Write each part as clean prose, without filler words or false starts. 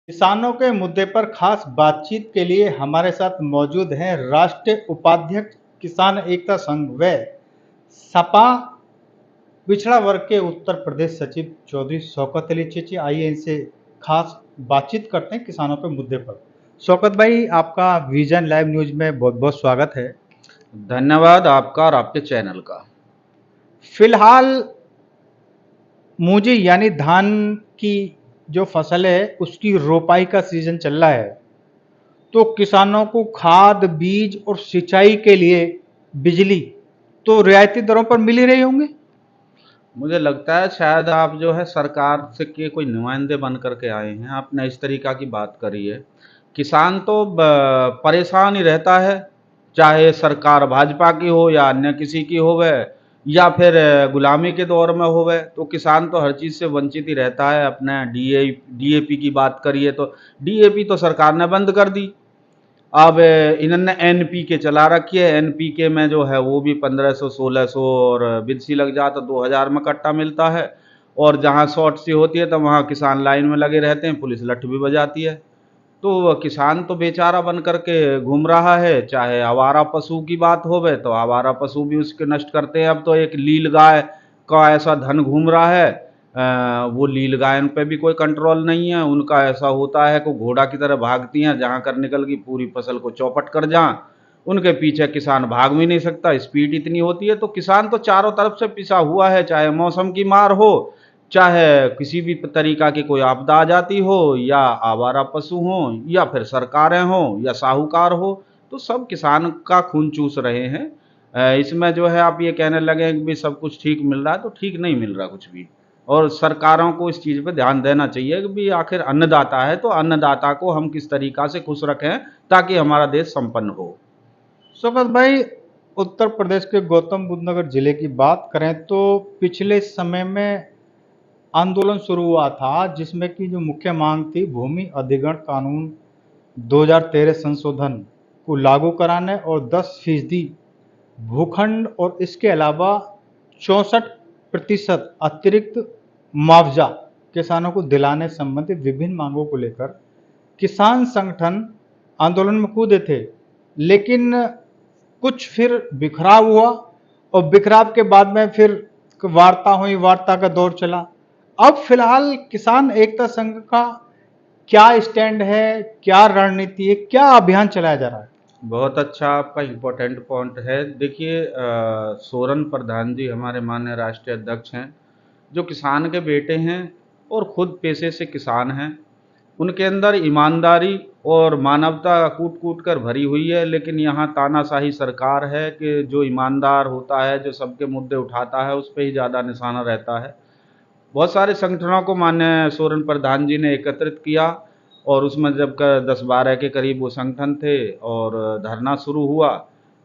किसानों के मुद्दे पर खास बातचीत के लिए हमारे साथ मौजूद हैं राष्ट्रीय उपाध्यक्ष किसान एकता संघ व सपा पिछड़ा वर्ग के उत्तर प्रदेश सचिव चौधरी शौकत अली चेची। आइए इनसे खास बातचीत करते हैं किसानों के मुद्दे पर। शौकत भाई, आपका विजन लाइव न्यूज में बहुत बहुत स्वागत है। धन्यवाद आपका और आपके चैनल का। फिलहाल मूंजी यानी धान की जो फसल है उसकी रोपाई का सीजन चल रहा है, तो किसानों को खाद, बीज और सिंचाई के लिए बिजली तो रियायती दरों पर मिल ही रही होंगे। मुझे लगता है शायद आप जो है सरकार से के कोई नुमाइंदे बन करके आए हैं। आपने इस तरीक़ा की बात करी है। किसान तो परेशान ही रहता है, चाहे सरकार भाजपा की हो या अन्य किसी की होवे या फिर गुलामी के दौर में होवे, तो किसान तो हर चीज़ से वंचित ही रहता है। अपने डीएपी की बात करिए तो डीएपी तो सरकार ने बंद कर दी। अब इन्होंने एनपीके चला रखी है। एनपीके में जो है वो भी 1500 1600 और बिरसी लग जाए तो 2000 में कट्टा मिलता है। और जहाँ शॉर्ट सी होती है तो वहाँ किसान लाइन में लगे रहते हैं, पुलिस लठ भी बजाती है। तो किसान तो बेचारा बन करके घूम रहा है। चाहे आवारा पशु की बात होवे तो आवारा पशु भी उसके नष्ट करते हैं। अब तो एक लील गाय का ऐसा धन घूम रहा है, वो लील गाय पे भी कोई कंट्रोल नहीं है। उनका ऐसा होता है कि घोड़ा की तरह भागती हैं, जहाँ कर निकल गई पूरी फसल को चौपट कर जाएं। उनके पीछे किसान भाग भी नहीं सकता, स्पीड इतनी होती है। तो किसान तो चारों तरफ से पिसा हुआ है, चाहे मौसम की मार हो, चाहे किसी भी तरीका की कोई आपदा आ जाती हो, या आवारा पशु हो, या फिर सरकारें हो, या साहूकार हो, तो सब किसान का खून चूस रहे हैं। इसमें जो है आप ये कहने लगे कि भी सब कुछ ठीक मिल रहा है, तो ठीक नहीं मिल रहा कुछ भी। और सरकारों को इस चीज़ पे ध्यान देना चाहिए कि भी आखिर अन्नदाता है, तो अन्नदाता को हम किस तरीका से खुश रखें ताकि हमारा देश संपन्न हो। शौकत भाई, उत्तर प्रदेश के गौतम बुद्ध नगर जिले की बात करें तो पिछले समय में आंदोलन शुरू हुआ था, जिसमें की जो मुख्य मांग थी भूमि अधिग्रहण कानून 2013 संशोधन को लागू कराने और 10% भूखंड और इसके अलावा 64% अतिरिक्त मुआवजा किसानों को दिलाने संबंधी विभिन्न मांगों को लेकर किसान संगठन आंदोलन में कूदे थे। लेकिन कुछ फिर बिखराव हुआ और बिखराव के बाद में फिर वार्ता हुई, वार्ता का दौर चला। अब फिलहाल किसान एकता संघ का क्या स्टैंड है, क्या रणनीति है, क्या अभियान चलाया जा रहा है? बहुत अच्छा आपका इम्पोर्टेंट पॉइंट है। देखिए, सोरन प्रधान जी हमारे माननीय राष्ट्रीय अध्यक्ष हैं, जो किसान के बेटे हैं और खुद पेशे से किसान हैं। उनके अंदर ईमानदारी और मानवता कूट कूट कर भरी हुई है। लेकिन यहाँ तानाशाही सरकार है कि जो ईमानदार होता है, जो सबके मुद्दे उठाता है, उस पर ही ज़्यादा निशाना रहता है। बहुत सारे संगठनों को माननीय सोरेन प्रधान जी ने एकत्रित किया, और उसमें जब 10-12 के करीब वो संगठन थे और धरना शुरू हुआ।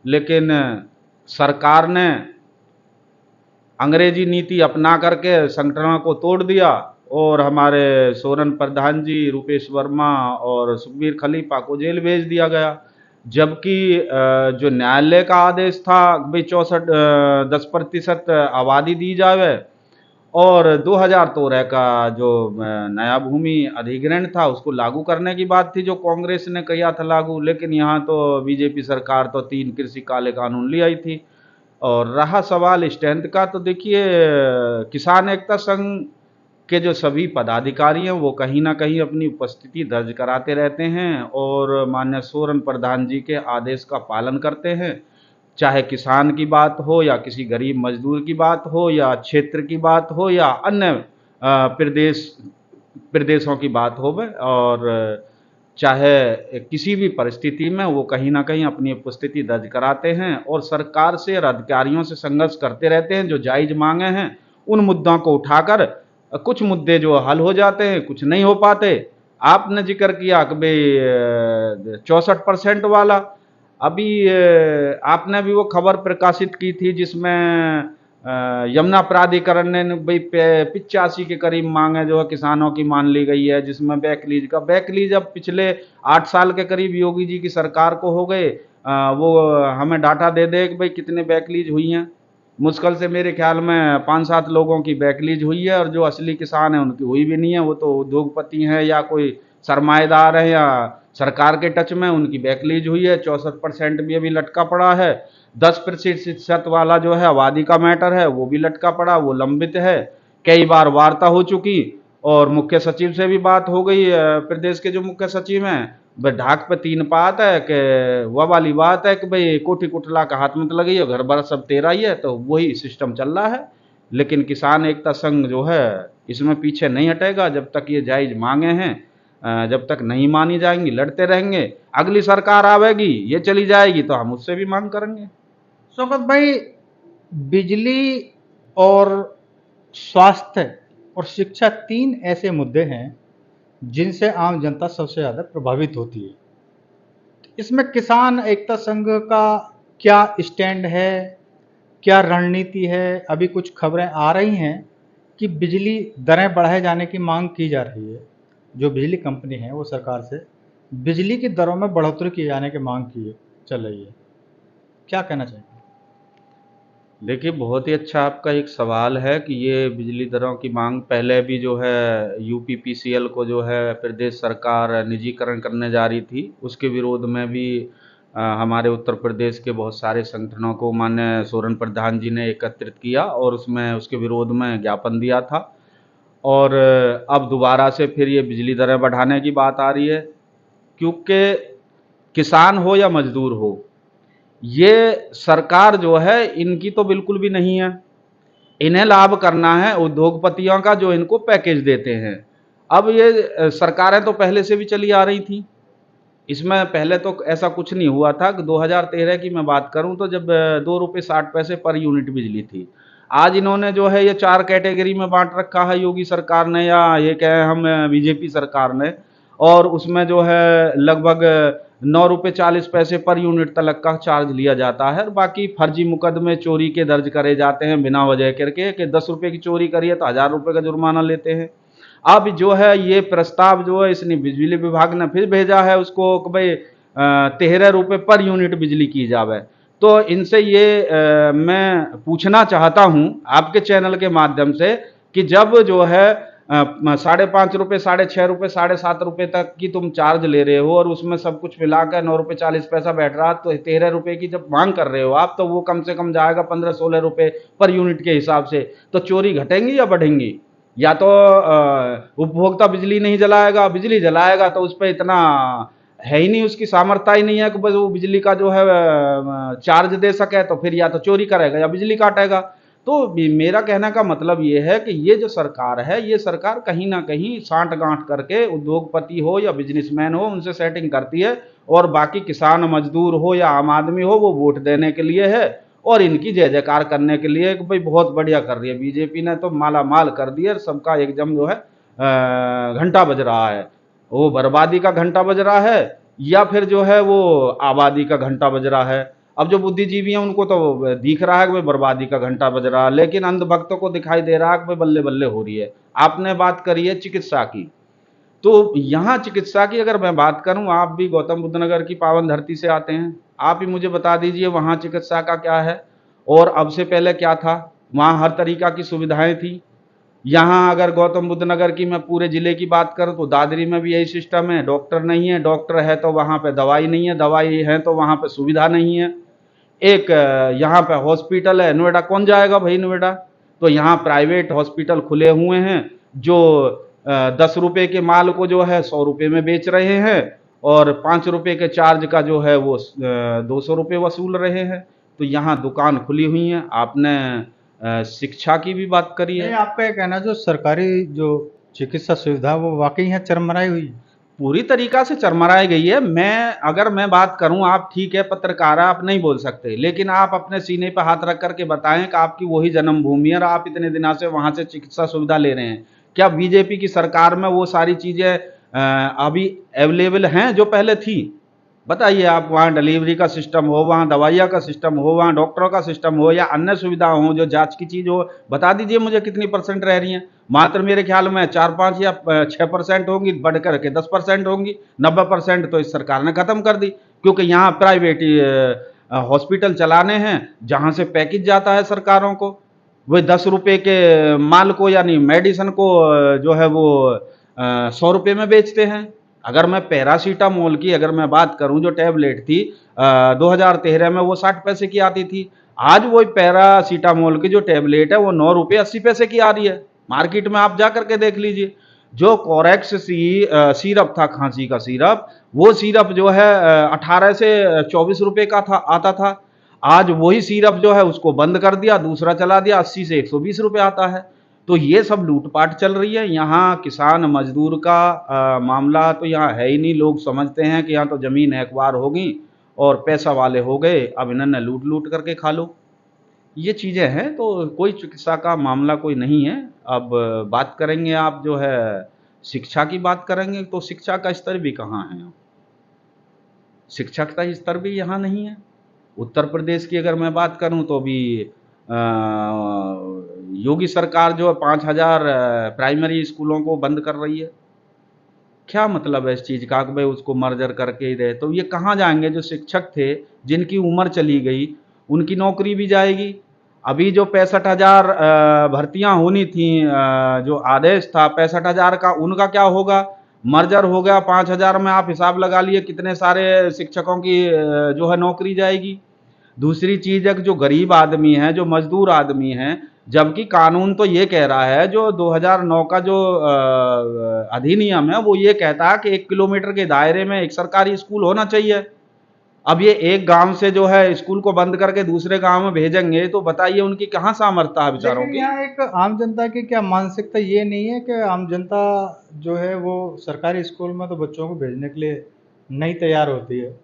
लेकिन सरकार ने अंग्रेजी नीति अपना करके संगठनों को तोड़ दिया, और हमारे सोरेन प्रधान जी, रूपेश वर्मा और सुखबीर खलीफा को जेल भेज दिया गया। जबकि जो न्यायालय का आदेश था भाई 10% आबादी दी जावे, और 2013 का जो नया भूमि अधिग्रहण था उसको लागू करने की बात थी, जो कांग्रेस ने किया था लागू। लेकिन यहाँ तो बीजेपी सरकार तो 3 कृषि काले कानून ले आई थी। और रहा सवाल स्ट्रेंथ का, तो देखिए, किसान एकता संघ के जो सभी पदाधिकारी हैं वो कहीं ना कहीं अपनी उपस्थिति दर्ज कराते रहते हैं, और माननीय सोरेन प्रधान जी के आदेश का पालन करते हैं। चाहे किसान की बात हो, या किसी गरीब मजदूर की बात हो, या क्षेत्र की बात हो, या अन्य प्रदेशों की बात हो, और चाहे किसी भी परिस्थिति में वो कहीं ना कहीं अपनी उपस्थिति दर्ज कराते हैं, और सरकार से और अधिकारियों से संघर्ष करते रहते हैं। जो जायज़ मांगे हैं उन मुद्दों को उठाकर, कुछ मुद्दे जो हल हो जाते हैं, कुछ नहीं हो पाते। आपने जिक्र किया कि भाई 64% वाला, अभी आपने भी वो खबर प्रकाशित की थी जिसमें यमुना प्राधिकरण ने भाई 85 के करीब मांगे जो है किसानों की मान ली गई है, जिसमें बैकलीज अब पिछले 8 साल के करीब योगी जी की सरकार को हो गए। वो हमें डाटा दे दे कि भाई कितने बैकलीज हुई हैं। मुश्किल से मेरे ख्याल में 5-7 लोगों की बैकलीज हुई है, और जो असली किसान हैं उनकी हुई भी नहीं है। वो तो उद्योगपति हैं या कोई सरमाएदार हैं या सरकार के टच में, उनकी बैकलीज हुई है, 64% भी अभी लटका पड़ा है। 10% वाला जो है आबादी का मैटर है, वो भी लटका पड़ा, वो लंबित है। कई बार वार्ता हो चुकी और मुख्य सचिव से भी बात हो गई, प्रदेश के जो मुख्य सचिव हैं, ढाक पे 3 पात है कि वह वाली बात है कि भाई कोठी कुटला का हाथ मत लगी है, घर बार सब तेरा ही है, तो वही सिस्टम चल रहा है। लेकिन किसान एकता संघ जो है इसमें पीछे नहीं हटेगा, जब तक ये जायज मांगे हैं जब तक नहीं मानी जाएंगी लड़ते रहेंगे। अगली सरकार आवेगी, ये चली जाएगी तो हम उससे भी मांग करेंगे। शौकत भाई, बिजली और स्वास्थ्य और शिक्षा 3 ऐसे मुद्दे हैं जिनसे आम जनता सबसे ज़्यादा प्रभावित होती है। इसमें किसान एकता संघ का क्या स्टैंड है, क्या रणनीति है? अभी कुछ खबरें आ रही हैं कि बिजली दरें बढ़ाए जाने की मांग की जा रही है। जो बिजली कंपनी है वो सरकार से बिजली की दरों में बढ़ोतरी किए जाने की मांग की चल रही है। क्या कहना चाहिए? देखिए, बहुत ही अच्छा आपका एक सवाल है कि ये बिजली दरों की मांग पहले भी जो है यूपीपीसीएल को जो है प्रदेश सरकार निजीकरण करने जा रही थी, उसके विरोध में भी हमारे उत्तर प्रदेश के बहुत सारे संगठनों को माननीय सोरेन प्रधान जी ने एकत्रित किया और उसमें उसके विरोध में ज्ञापन दिया था। और अब दोबारा से फिर ये बिजली दरें बढ़ाने की बात आ रही है, क्योंकि किसान हो या मजदूर हो, ये सरकार जो है इनकी तो बिल्कुल भी नहीं है। इन्हें लाभ करना है उद्योगपतियों का जो इनको पैकेज देते हैं। अब ये सरकारें तो पहले से भी चली आ रही थी, इसमें पहले तो ऐसा कुछ नहीं हुआ था कि 2013 की मैं बात करूं तो जब 2 रुपये 60 पैसे पर यूनिट बिजली थी। आज इन्होंने जो है ये 4 कैटेगरी में बांट रखा है योगी सरकार ने, या ये कहें हम बीजेपी सरकार ने, और उसमें जो है लगभग 9 रुपये 40 पैसे पर यूनिट तलक का चार्ज लिया जाता है। और बाकी फर्जी मुकदमे चोरी के दर्ज करे जाते हैं बिना वजह करके कि 10 रुपये की चोरी करिए तो 1000 रुपये का जुर्माना लेते हैं। अब जो है ये प्रस्ताव जो है इसने बिजली विभाग ने फिर भेजा है उसको कि भाई 13 रुपये पर यूनिट बिजली की जावे। तो इनसे ये मैं पूछना चाहता हूं आपके चैनल के माध्यम से कि जब जो है 5.5 रुपये, 6.5 रुपये, 7.5 रुपये तक की तुम चार्ज ले रहे हो और उसमें सब कुछ मिलाकर 9 रुपये 40 पैसा बैठ रहा, तो 13 रुपये की जब मांग कर रहे हो आप, तो वो कम से कम जाएगा 15-16 रुपये पर यूनिट के हिसाब से। तो चोरी घटेंगी या बढ़ेंगी? या तो उपभोक्ता बिजली नहीं जलाएगा, बिजली जलाएगा तो उस पर इतना है ही नहीं, उसकी सामर्थ्य ही नहीं है कि बस वो बिजली का जो है चार्ज दे सके, तो फिर या तो चोरी करेगा या बिजली काटेगा। तो मेरा कहने का मतलब ये है कि ये जो सरकार है, ये सरकार कहीं ना कहीं साँठ गांठ करके उद्योगपति हो या बिजनेसमैन हो उनसे सेटिंग करती है, और बाकी किसान मजदूर हो या आम आदमी हो वो वोट देने के लिए है और इनकी जय जयकार करने के लिए कि भाई बहुत बढ़िया कर रही है बीजेपी ने, तो माला माल कर दिया, सबका एकदम जो है घंटा बज रहा है। वो बर्बादी का घंटा बज रहा है या फिर जो है वो आबादी का घंटा बज रहा है। अब जो बुद्धिजीवी हैं उनको तो दिख रहा है कि भाई बर्बादी का घंटा बज रहा है, लेकिन अंधभक्तों को दिखाई दे रहा है कि भाई बल्ले बल्ले हो रही है। आपने बात करी है चिकित्सा की, तो यहाँ चिकित्सा की अगर मैं बात करूँ, आप भी गौतम बुद्ध नगर की पावन धरती से आते हैं, आप ही मुझे बता दीजिए वहाँ चिकित्सा का क्या है और अब से पहले क्या था। वहाँ हर तरीका की सुविधाएं थी। यहाँ अगर गौतम बुद्ध नगर की मैं पूरे जिले की बात करूँ तो दादरी में भी यही सिस्टम है, डॉक्टर नहीं है, डॉक्टर है तो वहाँ पे दवाई नहीं है, दवाई है तो वहाँ पे सुविधा नहीं है। एक यहाँ पे हॉस्पिटल है, नोएडा कौन जाएगा भाई नोएडा? तो यहाँ प्राइवेट हॉस्पिटल खुले हुए हैं जो 10 रुपये के माल को जो है 100 रुपये में बेच रहे हैं और 5 रुपये के चार्ज का जो है वो 200 रुपये वसूल रहे हैं। तो यहाँ दुकान खुली हुई है। आपने शिक्षा की भी बात करी है। आपका ये कहना, जो सरकारी जो चिकित्सा सुविधा वो वाकई है चरमराई हुई? पूरी तरीका से चरमराई गई है। अगर मैं बात करूं, आप ठीक है पत्रकार आप नहीं बोल सकते, लेकिन आप अपने सीने पर हाथ रख करके बताएं कि आपकी वही जन्मभूमि है और आप इतने दिनों से वहां से चिकित्सा सुविधा ले रहे हैं। क्या बीजेपी की सरकार में वो सारी चीजें अभी अवेलेबल हैं जो पहले थी? बताइए आप। वहाँ डिलीवरी का सिस्टम हो, वहाँ दवाइयाँ का सिस्टम हो, वहाँ डॉक्टरों का सिस्टम हो या अन्य सुविधा हो, जो जांच की चीज़ हो, बता दीजिए मुझे कितनी परसेंट रह रही हैं। मात्र मेरे ख्याल में 4-5 या 6% होंगी, बढ़ करके 10% होंगी। 90% तो इस सरकार ने ख़त्म कर दी, क्योंकि यहाँ प्राइवेट हॉस्पिटल चलाने हैं जहाँ से पैकेज जाता है सरकारों को। वही 10 रुपये के माल को यानी मेडिसिन को जो है वो 100 रुपये में बेचते हैं। अगर मैं पैरासीटामोल की अगर मैं बात करूं, जो टैबलेट थी 2013 में वो 60 पैसे की आती थी, आज वो पैरासीटामोल की जो टैबलेट है वो 9 रुपये 80 पैसे की आ रही है। मार्केट में आप जा करके देख लीजिए। जो कोरेक्स सिरप था, खांसी का सिरप, वो सिरप जो है 18 से 24 रुपए का था, आता था। आज वही सिरप जो है उसको बंद कर दिया, दूसरा चला दिया, 80 से 120 रुपए आता है। तो ये सब लूटपाट चल रही है। यहाँ किसान मजदूर का मामला तो यहाँ है ही नहीं। लोग समझते हैं कि यहाँ तो जमीन एकबार होगी और पैसा वाले हो गए, अब इन्होंने लूट लूट करके खा लो। ये चीज़ें हैं, तो कोई चिकित्सा का मामला कोई नहीं है। अब बात करेंगे, आप जो है शिक्षा की बात करेंगे, तो शिक्षा का स्तर भी कहाँ है? शिक्षा का स्तर भी यहाँ नहीं है। उत्तर प्रदेश की अगर मैं बात करूं तो भी योगी सरकार जो है 5,000 प्राइमरी स्कूलों को बंद कर रही है। क्या मतलब है इस चीज़ का कि भाई उसको मर्जर करके ही रहे? तो ये कहाँ जाएंगे? जो शिक्षक थे, जिनकी उम्र चली गई, उनकी नौकरी भी जाएगी। अभी जो 65,000 भर्तियां होनी थी, जो आदेश था 65,000 का, उनका क्या होगा? मर्जर हो गया 5,000 में, आप हिसाब लगा लिए कितने सारे शिक्षकों की जो है नौकरी जाएगी। दूसरी चीज़ है कि जो गरीब आदमी है, जो मजदूर आदमी है, जबकि कानून तो ये कह रहा है, जो 2009 का जो अधिनियम है वो ये कहता है कि 1 किलोमीटर के दायरे में एक सरकारी स्कूल होना चाहिए। अब ये एक गांव से जो है स्कूल को बंद करके दूसरे गांव में भेजेंगे, तो बताइए उनकी कहाँ सामर्थ्य है बेचारों लेकिन की। यहाँ एक आम जनता की क्या मानसिकता ये नहीं है कि आम जनता जो है वो सरकारी स्कूल में तो बच्चों को भेजने के लिए नहीं तैयार होती है,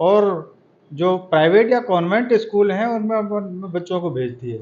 और जो प्राइवेट या कॉन्वेंट स्कूल हैं उनमें बच्चों को भेजती है।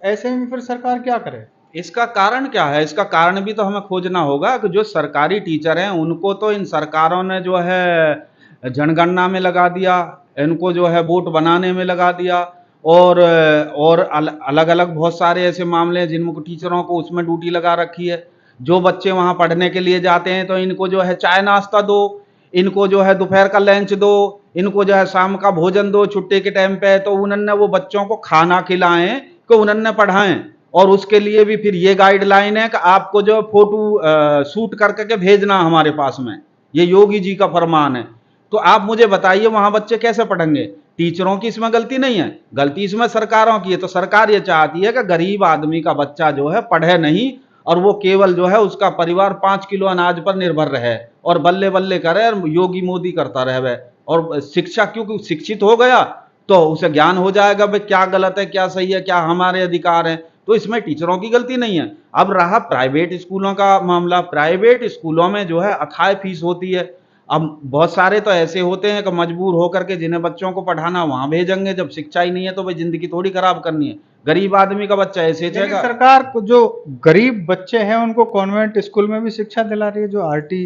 ऐसे में फिर सरकार क्या करे? इसका कारण क्या है? इसका कारण भी तो हमें खोजना होगा कि जो सरकारी टीचर हैं उनको तो इन सरकारों ने जो है जनगणना में लगा दिया, इनको जो है वोट बनाने में लगा दिया, और अलग अलग बहुत सारे ऐसे मामले हैं जिनको टीचरों को उसमें ड्यूटी लगा रखी है। जो बच्चे वहाँ पढ़ने के लिए जाते हैं तो इनको जो है चाय नाश्ता दो, इनको जो है दोपहर का लंच दो, इनको जो है शाम का भोजन दो छुट्टी के टाइम पे, तो उन्होंने वो बच्चों को खाना खिलाएं कि उन्होंने पढ़ाएं। और उसके लिए भी फिर ये गाइडलाइन है कि आपको जो फोटो शूट करके भेजना हमारे पास में, ये योगी जी का फरमान है। तो आप मुझे बताइए वहां बच्चे कैसे पढ़ेंगे? टीचरों की इसमें गलती नहीं है, गलती इसमें सरकारों की है। तो सरकार ये चाहती है कि गरीब आदमी का बच्चा जो है पढ़े नहीं, और वो केवल जो है उसका परिवार 5 किलो अनाज पर निर्भर रहे और बल्ले बल्ले करे और योगी मोदी करता रहे। और शिक्षा, क्योंकि शिक्षित हो गया तो उसे ज्ञान हो जाएगा भाई क्या गलत है, क्या सही है, क्या हमारे अधिकार हैं। तो इसमें टीचरों की गलती नहीं है। अब रहा प्राइवेट स्कूलों का मामला, प्राइवेट स्कूलों में जो है अथाह फीस होती है। अब बहुत सारे तो ऐसे होते हैं कि मजबूर होकर के जिन्हें बच्चों को पढ़ाना वहां भेजेंगे, जब शिक्षा ही नहीं है तो भाई जिंदगी थोड़ी खराब करनी है। गरीब आदमी का बच्चा ऐसे लेकिन जाएगा। सरकार को जो गरीब बच्चे हैं उनको कॉन्वेंट स्कूल में भी शिक्षा दिला रही है, जो आरटी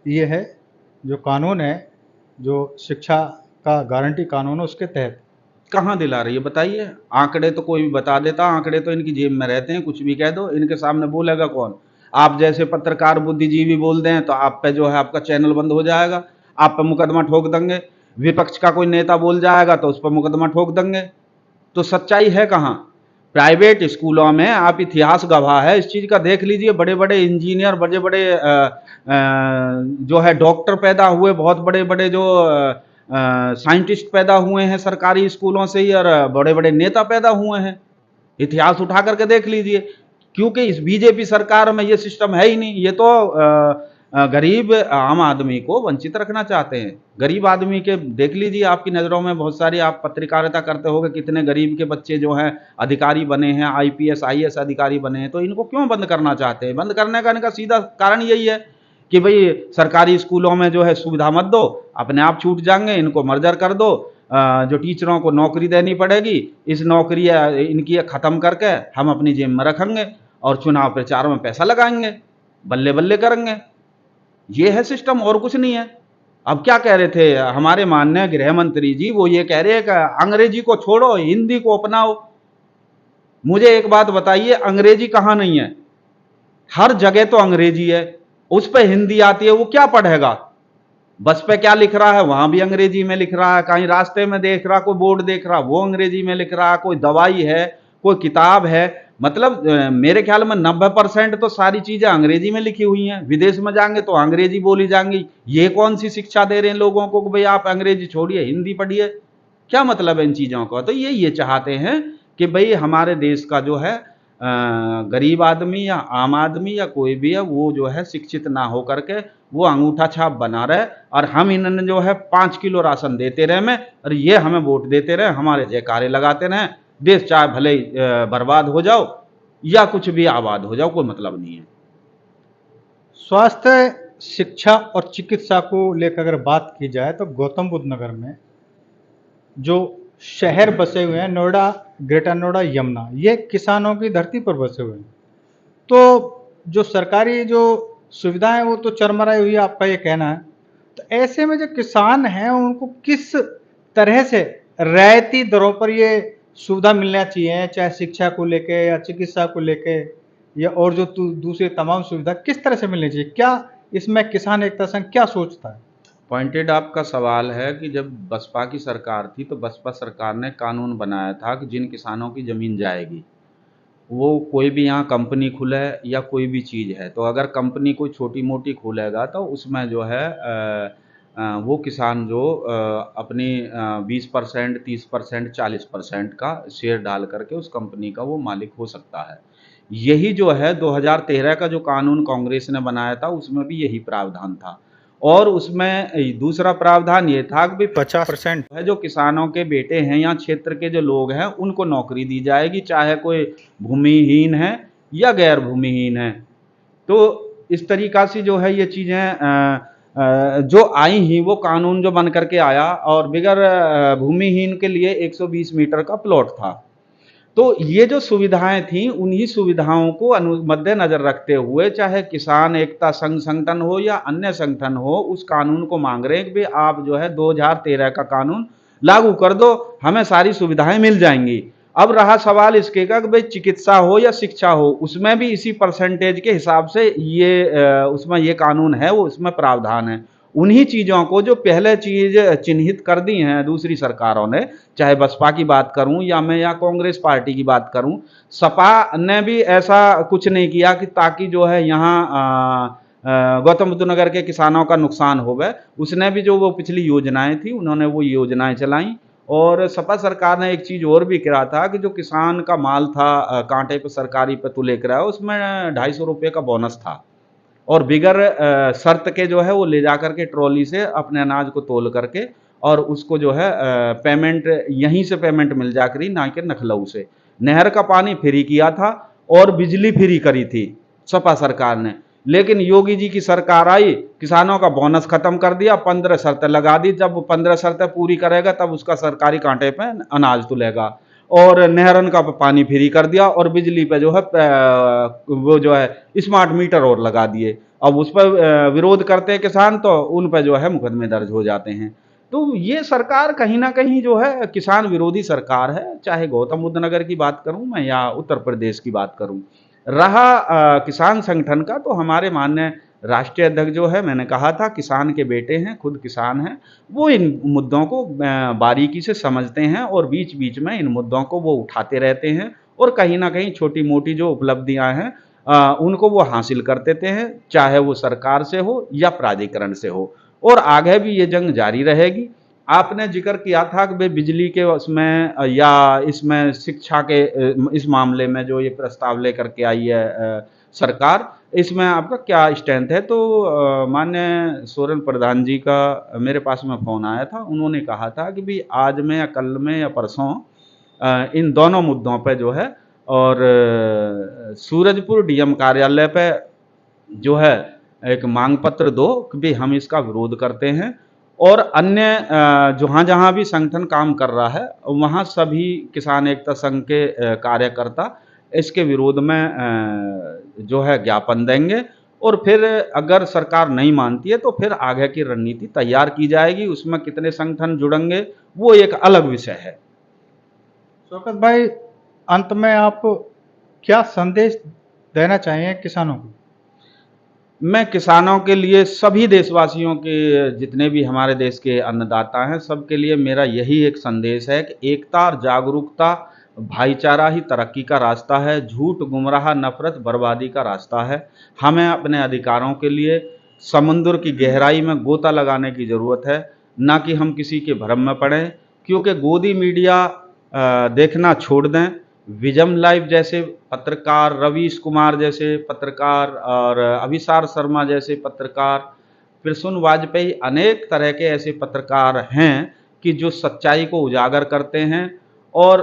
ये है, जो कानून है, जो शिक्षा का गारंटी कानून है उसके तहत। कहाँ दिला रही है बताइए? आंकड़े तो कोई भी बता देता, आंकड़े तो इनकी जेब में रहते हैं, कुछ भी कह दो इनके सामने बोलेगा कौन? आप जैसे पत्रकार बुद्धिजीवी बोल दें तो आप पे जो है आपका चैनल बंद हो जाएगा, आप पे मुकदमा ठोक देंगे। विपक्ष का कोई नेता बोल जाएगा तो उस पर मुकदमा ठोक देंगे। तो सच्चाई है कहाँ? प्राइवेट स्कूलों में आप इतिहास गवाह है इस चीज़ का, देख लीजिए बड़े बड़े इंजीनियर, बड़े बड़े जो है डॉक्टर पैदा हुए, बहुत बड़े बड़े जो साइंटिस्ट पैदा हुए हैं सरकारी स्कूलों से ही, और बड़े बड़े नेता पैदा हुए हैं। इतिहास उठा करके देख लीजिए। क्योंकि इस बीजेपी सरकार में ये सिस्टम है ही नहीं। ये तो गरीब आम आदमी को वंचित रखना चाहते हैं। गरीब आदमी के देख लीजिए, आपकी नज़रों में बहुत सारी, आप पत्रकारिता करते होंगे, कितने गरीब के बच्चे जो हैं अधिकारी बने हैं, आईपीएस आईएएस अधिकारी बने हैं। तो इनको क्यों बंद करना चाहते हैं? बंद करने का इनका सीधा कारण यही है कि भाई सरकारी स्कूलों में जो है सुविधा मत दो, अपने आप छूट जाएंगे, इनको मर्जर कर दो। जो टीचरों को नौकरी देनी पड़ेगी, इस नौकरी इनकी ख़त्म करके हम अपनी जेब में रखेंगे और चुनाव प्रचार में पैसा लगाएंगे, बल्ले बल्ले करेंगे। ये है सिस्टम, और कुछ नहीं है। अब क्या कह रहे थे हमारे माननीय गृह मंत्री जी? वो ये कह रहे हैं कि अंग्रेजी को छोड़ो, हिंदी को अपनाओ। मुझे एक बात बताइए, अंग्रेजी कहाँ नहीं है? हर जगह तो अंग्रेजी है, उस पर हिंदी आती है, वो क्या पढ़ेगा? बस पे क्या लिख रहा है वहां भी अंग्रेजी में लिख रहा है, कहीं रास्ते में देख रहा, कोई बोर्ड देख रहा वो अंग्रेजी में लिख रहा है, कोई दवाई है, कोई किताब है मतलब मेरे ख्याल में 90% तो सारी चीजें अंग्रेजी में लिखी हुई हैं, विदेश में जाएंगे तो अंग्रेजी बोली जाएंगी। ये कौन सी शिक्षा दे रहे हैं लोगों को कि भाई आप अंग्रेजी छोड़िए हिंदी पढ़िए? क्या मतलब है इन चीजों का? तो ये चाहते हैं कि भाई हमारे देश का जो है गरीब आदमी या आम आदमी या कोई भी है वो जो है शिक्षित ना हो करके वो अंगूठा छाप बना रहे, और हम इन्होंने जो है 5 किलो राशन देते रहे में, और ये हमें वोट देते रहे, हमारे जयकारे लगाते रहे, देश चाहे भले ही बर्बाद हो जाओ या कुछ भी आबाद हो जाओ, कोई मतलब नहीं है। स्वास्थ्य, शिक्षा और चिकित्सा को लेकर अगर बात की जाए तो गौतम बुद्ध नगर में जो शहर बसे हुए हैं, नोएडा, ग्रेटर नोएडा, यमुना, ये किसानों की धरती पर बसे हुए हैं। तो जो सरकारी जो सुविधाएं वो तो चरमराई हुई है, आपका ये कहना है। तो ऐसे में जो किसान हैं उनको किस तरह से रियायती दरों पर ये सुविधा मिलना चाहिए, चाहे शिक्षा को लेके या चिकित्सा को लेके या और जो दूसरी तमाम सुविधा किस तरह से मिलनी चाहिए? क्या इसमें किसान एकता संघ क्या सोचता है? पॉइंटेड आपका सवाल है कि जब बसपा की सरकार थी तो बसपा सरकार ने कानून बनाया था कि जिन किसानों की ज़मीन जाएगी वो कोई भी यहाँ कंपनी खुले या कोई भी चीज़ है, तो अगर कंपनी कोई छोटी मोटी खोलेगा तो उसमें जो है वो किसान जो अपनी 20%, 30%, 40% का शेयर डाल करके उस कंपनी का वो मालिक हो सकता है। यही जो है 2013 का जो कानून कांग्रेस ने बनाया था उसमें भी यही प्रावधान था, और उसमें दूसरा प्रावधान ये था कि 50% है जो किसानों के बेटे हैं या क्षेत्र के जो लोग हैं उनको नौकरी दी जाएगी, चाहे कोई भूमिहीन है या गैर भूमिहीन है। तो इस तरीका से जो है ये चीज़ें जो आई ही वो कानून जो बन करके आया, और बिगर भूमिहीन के लिए 120 मीटर का प्लॉट था। तो ये जो सुविधाएं थी उन्हीं सुविधाओं को मद्देनजर रखते हुए चाहे किसान एकता संघ संगठन हो या अन्य संगठन हो उस कानून को मांग रहे हैं कि भाई आप जो है 2013 का कानून लागू कर दो, हमें सारी सुविधाएं मिल जाएंगी। अब रहा सवाल इसके का कि भाई चिकित्सा हो या शिक्षा हो उसमें भी इसी परसेंटेज के हिसाब से ये उसमें ये कानून है, वो उसमें प्रावधान है। उन्हीं चीज़ों को जो पहले चीज़ चिन्हित कर दी हैं दूसरी सरकारों ने, चाहे बसपा की बात करूं या मैं या कांग्रेस पार्टी की बात करूं, सपा ने भी ऐसा कुछ नहीं किया कि ताकि जो है यहाँ गौतम बुद्ध नगर के किसानों का नुकसान हो गए। उसने भी जो वो पिछली योजनाएं थी उन्होंने वो योजनाएं चलाई, और सपा सरकार ने एक चीज़ और भी करा था कि जो किसान का माल था कांटे पे सरकारी पे तुले करा उसमें 250 रुपये का बोनस था, और बिगर शर्त के जो है वो ले जा करके ट्रॉली से अपने अनाज को तोल करके और उसको जो है पेमेंट यहीं से पेमेंट मिल जा करी, ना कि लखनऊ से। नहर का पानी फ्री किया था और बिजली फ्री करी थी सपा सरकार ने। लेकिन योगी जी की सरकार आई, किसानों का बोनस खत्म कर दिया, 15 शर्तें लगा दी, जब 15 शर्तें पूरी करेगा तब उसका सरकारी कांटे पे अनाज तुलेगा, और नहरन का पानी फ्री कर दिया, और बिजली पे जो है वो जो है स्मार्ट मीटर और लगा दिए। अब उस पर विरोध करते हैं किसान तो उन पर जो है मुकदमे दर्ज हो जाते हैं। तो ये सरकार कहीं ना कहीं जो है किसान विरोधी सरकार है, चाहे गौतम बुद्ध नगर की बात करूं मैं या उत्तर प्रदेश की बात करूं। रहा किसान संगठन का, तो हमारे माननीय राष्ट्रीय अध्यक्ष जो है, मैंने कहा था किसान के बेटे हैं, खुद किसान हैं, वो इन मुद्दों को बारीकी से समझते हैं और बीच बीच में इन मुद्दों को वो उठाते रहते हैं, और कहीं ना कहीं छोटी मोटी जो उपलब्धियां हैं उनको वो हासिल कर देते हैं, चाहे वो सरकार से हो या प्राधिकरण से हो, और आगे भी ये जंग जारी रहेगी। आपने जिक्र किया था कि भाई बिजली के उसमें या इसमें शिक्षा के इस मामले में जो ये प्रस्ताव लेकर के आई है सरकार, इसमें आपका क्या स्टैंड है? तो माननीय सोरेन प्रधान जी का मेरे पास में फ़ोन आया था, उन्होंने कहा था कि भाई आज में या कल में या परसों इन दोनों मुद्दों पे जो है, और सूरजपुर डीएम कार्यालय पे जो है एक मांग पत्र दो कि भाई हम इसका विरोध करते हैं, और अन्य जहाँ जहाँ भी संगठन काम कर रहा है वहाँ सभी किसान एकता संघ के कार्यकर्ता इसके विरोध में जो है ज्ञापन देंगे, और फिर अगर सरकार नहीं मानती है तो फिर आगे की रणनीति तैयार की जाएगी। उसमें कितने संगठन जुड़ेंगे वो एक अलग विषय है। शौकत भाई, अंत में आप क्या संदेश देना चाहिए किसानों को? मैं किसानों के लिए, सभी देशवासियों के, जितने भी हमारे देश के अन्नदाता हैं, सबके लिए मेरा यही एक संदेश है कि एकता और जागरूकता भाईचारा ही तरक्की का रास्ता है, झूठ, गुमराह, नफरत, बर्बादी का रास्ता है। हमें अपने अधिकारों के लिए समुद्र की गहराई में गोता लगाने की ज़रूरत है, ना कि हम किसी के भ्रम में पड़ें, क्योंकि गोदी मीडिया देखना छोड़ दें। विजम लाइव जैसे पत्रकार, रवीश कुमार जैसे पत्रकार और अभिसार शर्मा जैसे पत्रकार, प्रसून वाजपेयी, अनेक तरह के ऐसे पत्रकार हैं कि जो सच्चाई को उजागर करते हैं और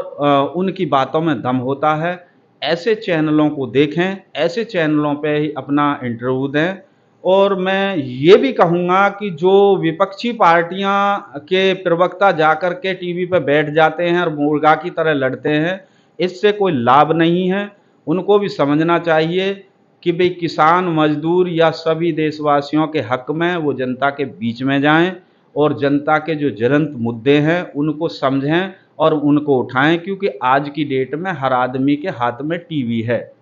उनकी बातों में दम होता है। ऐसे चैनलों को देखें, ऐसे चैनलों पे ही अपना इंटरव्यू दें। और मैं ये भी कहूँगा कि जो विपक्षी पार्टियां के प्रवक्ता जाकर के टीवी पे बैठ जाते हैं और मुर्गा की तरह लड़ते हैं, इससे कोई लाभ नहीं है। उनको भी समझना चाहिए कि भाई किसान, मजदूर या सभी देशवासियों के हक में वो जनता के बीच में जाएं और जनता के जो ज्वलंत मुद्दे हैं उनको समझें और उनको उठाएं, क्योंकि आज की डेट में हर आदमी के हाथ में टीवी है,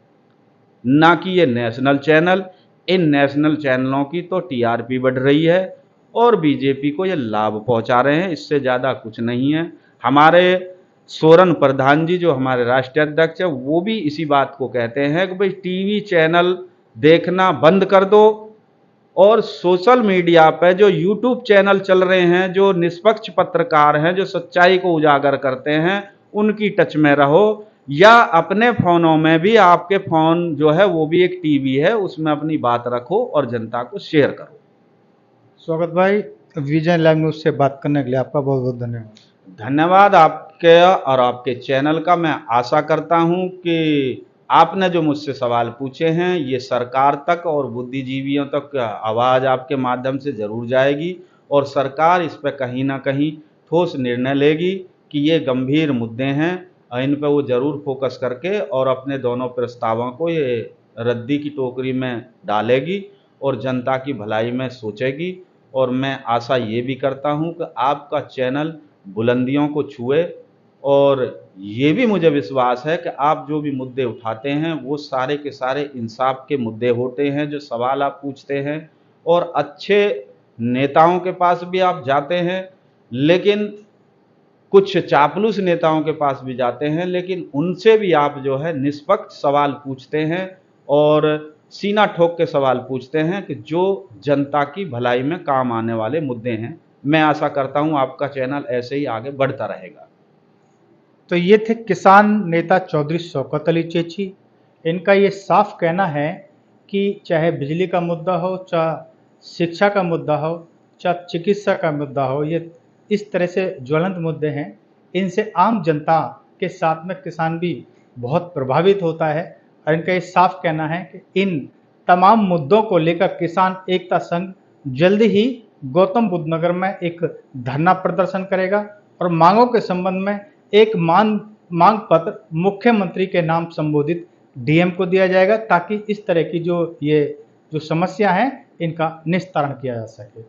ना कि ये नेशनल चैनल। इन नेशनल चैनलों की तो टीआरपी बढ़ रही है और बीजेपी को ये लाभ पहुंचा रहे हैं, इससे ज़्यादा कुछ नहीं है। हमारे सोरन प्रधान जी, जो हमारे राष्ट्रीय अध्यक्ष हैं, वो भी इसी बात को कहते हैं कि भाई टीवी चैनल देखना बंद कर दो और सोशल मीडिया पे जो यूट्यूब चैनल चल रहे हैं, जो निष्पक्ष पत्रकार हैं, जो सच्चाई को उजागर करते हैं, उनकी टच में रहो। या अपने फ़ोनों में भी, आपके फ़ोन जो है वो भी एक टीवी है, उसमें अपनी बात रखो और जनता को शेयर करो। स्वागत भाई, विजय लाइव न्यूज़ से बात करने के लिए आपका बहुत बहुत धन्यवाद। धन्यवाद आपके और आपके चैनल का। मैं आशा करता हूं कि आपने जो मुझसे सवाल पूछे हैं ये सरकार तक और बुद्धिजीवियों तक आवाज़ आपके माध्यम से ज़रूर जाएगी और सरकार इस पर कहीं ना कहीं ठोस निर्णय लेगी कि ये गंभीर मुद्दे हैं, इन पर वो ज़रूर फोकस करके और अपने दोनों प्रस्तावों को ये रद्दी की टोकरी में डालेगी और जनता की भलाई में सोचेगी। और मैं आशा ये भी करता हूं कि आपका चैनल बुलंदियों को छुए और ये भी मुझे विश्वास है कि आप जो भी मुद्दे उठाते हैं वो सारे के सारे इंसाफ के मुद्दे होते हैं, जो सवाल आप पूछते हैं। और अच्छे नेताओं के पास भी आप जाते हैं, लेकिन कुछ चापलूस नेताओं के पास भी जाते हैं, लेकिन उनसे भी आप जो है निष्पक्ष सवाल पूछते हैं और सीना ठोक के सवाल पूछते हैं कि जो जनता की भलाई में काम आने वाले मुद्दे हैं। मैं आशा करता हूं आपका चैनल ऐसे ही आगे बढ़ता रहेगा। तो ये थे किसान नेता चौधरी शौकत अली चेची। इनका ये साफ कहना है कि चाहे बिजली का मुद्दा हो, चाहे शिक्षा का मुद्दा हो, चाहे चिकित्सा का मुद्दा हो, ये इस तरह से ज्वलंत मुद्दे हैं। इनसे आम जनता के साथ में किसान भी बहुत प्रभावित होता है और इनका ये साफ कहना है कि इन तमाम मुद्दों को लेकर किसान एकता संघ जल्द ही गौतम बुद्ध नगर में एक धरना प्रदर्शन करेगा और मांगों के संबंध में एक मांग पत्र मुख्यमंत्री के नाम संबोधित डीएम को दिया जाएगा, ताकि इस तरह की जो समस्या है इनका निस्तारण किया जा सके।